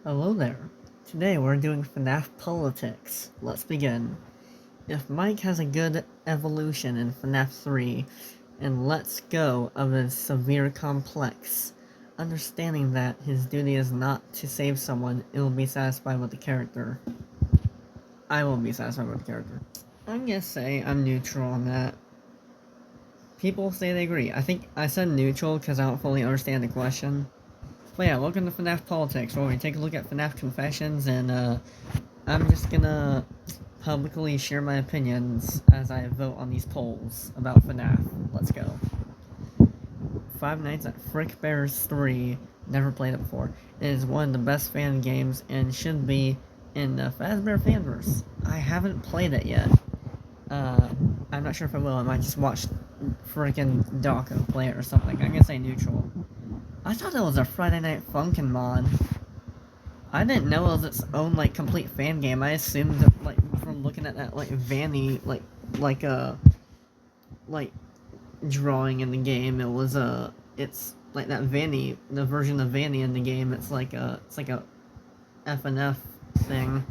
Hello there. Today we're doing FNAF Politics. Let's begin. If Mike has a good evolution in FNAF 3 and lets go of his severe complex, understanding that his duty is not to save someone, it will be satisfied with the character. I will be satisfied with the character. I'm gonna say I'm neutral on that. People say they agree. I think I said neutral because I don't fully understand the question. But yeah, welcome to FNAF Politics, where we take a look at FNAF confessions, and I'm just gonna publicly share my opinions as I vote on these polls about FNAF. Let's go. Five Nights at Frick Bears 3, never played it before. It is one of the best fan games and should be in the Fazbear Fanverse. I haven't played it yet. I'm not sure if I will. I might just watch freaking Dawko play it or something. I'm gonna say neutral. I thought it was a Friday Night Funkin' mod. I didn't know it was its own, like, complete fan game. I assumed that, like, from looking at that, like, Vanny, like, drawing in the game, it was, it's, like, that Vanny, the version of Vanny in the game, it's like a FNF thing.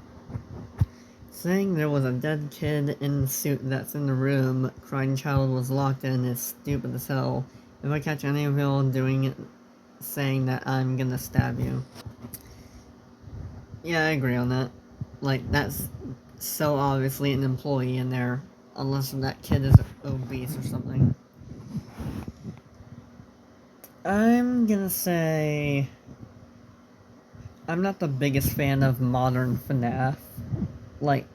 Saying there was a dead kid in the suit that's in the room, crying child was locked in, is stupid as hell. If I catch any of y'all doing it, saying that I'm gonna stab you. Yeah, I agree on that. Like, that's so obviously an employee in there, unless that kid is obese or something. I'm gonna say I'm not the biggest fan of modern FNAF. Like,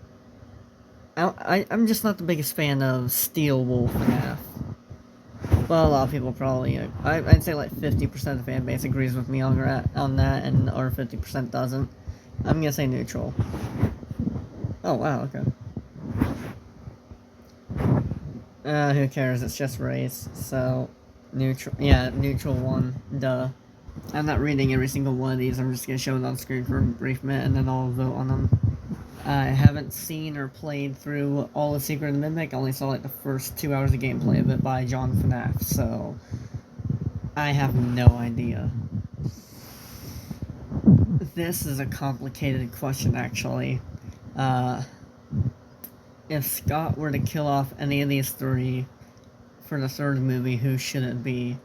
I'm just not the biggest fan of Steel Wool FNAF. Well, a lot of people probably, I'd say like 50% of the fan base agrees with me on that, and or 50% doesn't. I'm gonna say neutral. Oh, wow, okay. Who cares? It's just race, so neutral. Yeah, neutral one. Duh. I'm not reading every single one of these. I'm just gonna show it on screen for a brief minute, and then I'll vote on them. I haven't seen or played through all of Secret of the Mimic. I only saw like the first 2 hours of gameplay of it by John FNAF, so I have no idea. This is a complicated question, actually. If Scott were to kill off any of these three for the third movie, who should it be?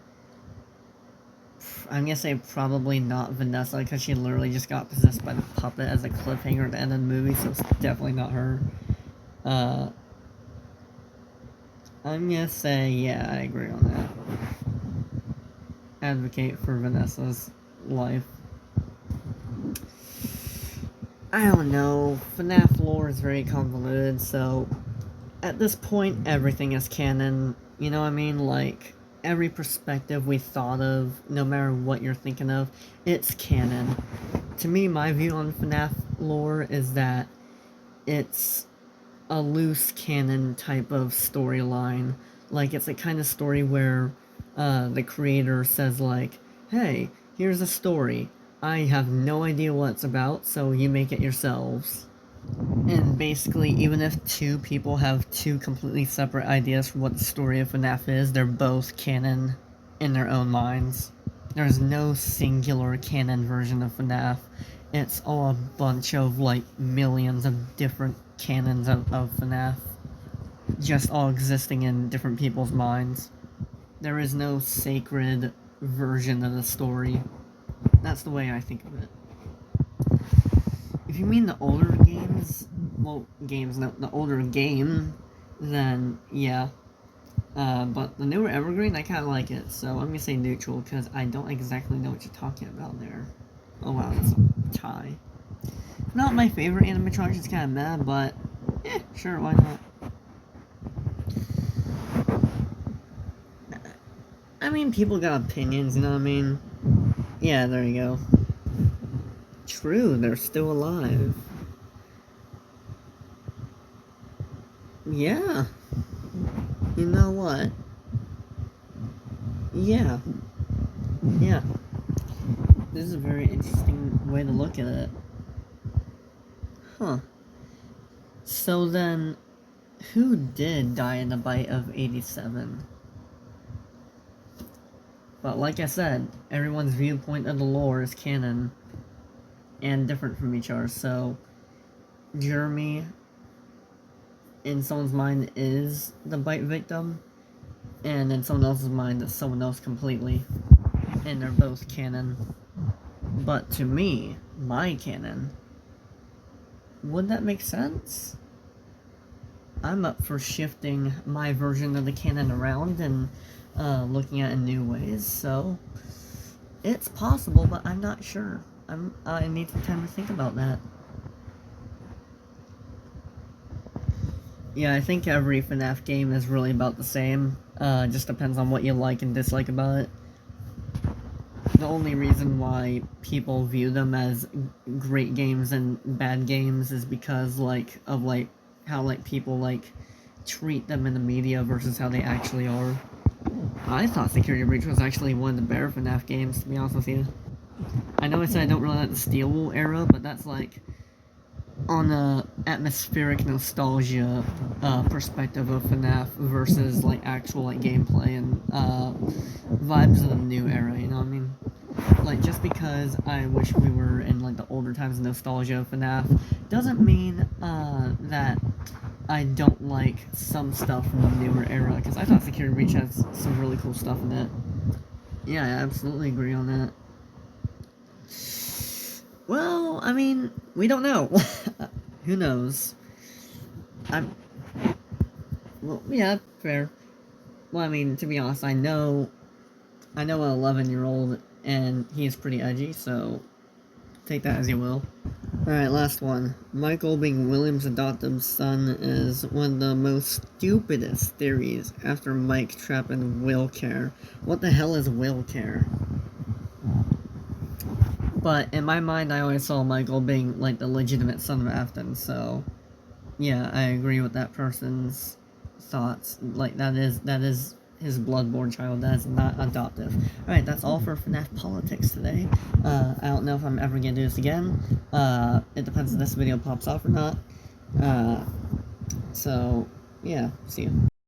I'm gonna say probably not Vanessa, because she literally just got possessed by the puppet as a cliffhanger at the end of the movie, so it's definitely not her. I'm gonna say, yeah, I agree on that. Advocate for Vanessa's life. I don't know. FNAF lore is very convoluted, so at this point, everything is canon. You know what I mean? Like, every perspective we thought of, no matter what you're thinking of, it's canon. To me, my view on FNAF lore is that it's a loose canon type of storyline. Like, it's a kind of story where the creator says, like, hey, here's a story. I have no idea what it's about, so you make it yourselves. And basically, even if two people have two completely separate ideas for what the story of FNAF is, they're both canon in their own minds. There's no singular canon version of FNAF. It's all a bunch of, like, millions of different canons of FNAF. Just all existing in different people's minds. There is no sacred version of the story. That's the way I think of it. If you mean the older games, well, the older game, then yeah. But the newer Evergreen, I kind of like it, so I'm gonna say neutral, because I don't exactly know what you're talking about there. Oh wow, that's a tie. Not my favorite animatronic, it's kind of mad, but, sure, why not? I mean, people got opinions, you know what I mean? Yeah, there you go. True, they're still alive. Yeah. You know what? Yeah. Yeah. This is a very interesting way to look at it. Huh. So then, who did die in the bite of 87? But like I said, everyone's viewpoint of the lore is canon. and different from each other. So Jeremy, in someone's mind, is the bite victim, and in someone else's mind, it's someone else completely. And they're both canon. But to me, my canon, would that make sense? I'm up for shifting my version of the canon around and looking at it in new ways, so it's possible, but I'm not sure. I need some time to think about that. Yeah, I think every FNAF game is really about the same. Just depends on what you like and dislike about it. The only reason why people view them as great games and bad games is because, how, people, treat them in the media versus how they actually are. I thought Security Breach was actually one of the better FNAF games, to be honest with you. I know I said I don't really like the Steel era, but that's, on a atmospheric nostalgia perspective of FNAF versus, actual, gameplay and vibes of the new era, you know what I mean? Just because I wish we were in, the older times of nostalgia of FNAF, doesn't mean, that I don't like some stuff from the newer era, because I thought Security Breach has some really cool stuff in it. Yeah, I absolutely agree on that. Well, I mean, we don't know. Who knows? Well, yeah, fair. Well, I mean, to be honest, I know an 11-year-old, and he's pretty edgy, so take that as you will. Alright, last one. Michael being William's adoptive son is one of the most stupidest theories after Mike Trapp and Will Care. What the hell is Will Care? But in my mind, I always saw Michael being, the legitimate son of Afton, so yeah, I agree with that person's thoughts. That is his bloodborne child. That is not adoptive. Alright, that's all for FNAF Politics today. I don't know if I'm ever gonna do this again. It depends if this video pops off or not. So, yeah, see you.